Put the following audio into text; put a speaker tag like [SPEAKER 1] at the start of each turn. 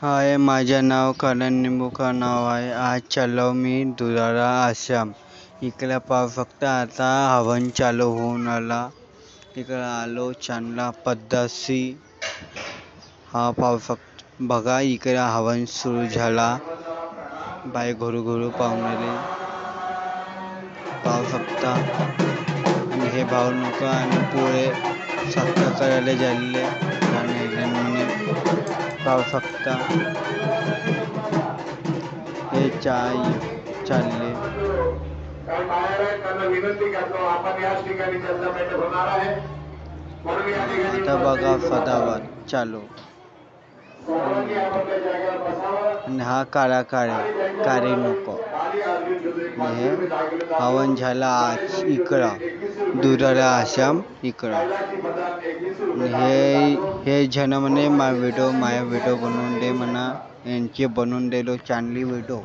[SPEAKER 1] हाय, माझे नाव करण निंबूकर नाव आहे. आज चाललो मी दुधाळा आश्रम. इकडे पाव फक्त आता हवन चालू होऊन आला. इकडे आलो, चांगला पद्धतशीर हा पाव फक्त बघा. इकडे हवन सुरू झाला. बाई घरू घरू पाहून आली. पाव फक्त आणि हे भाऊ नको आणि पुढे साखर करायला झालेले म्हणे पाव फक्त हे चाय चालले. आता बघा फटाफट चालू. आणि हा काळा काळे नको. हे हवन झाला आज इकडं दुधाळा आश्रम इकडं. हे जण म्हणे माया व्हिडिओ बनवून दे म्हणा. यांची बनवून दिलो चांगली व्हिडिओ.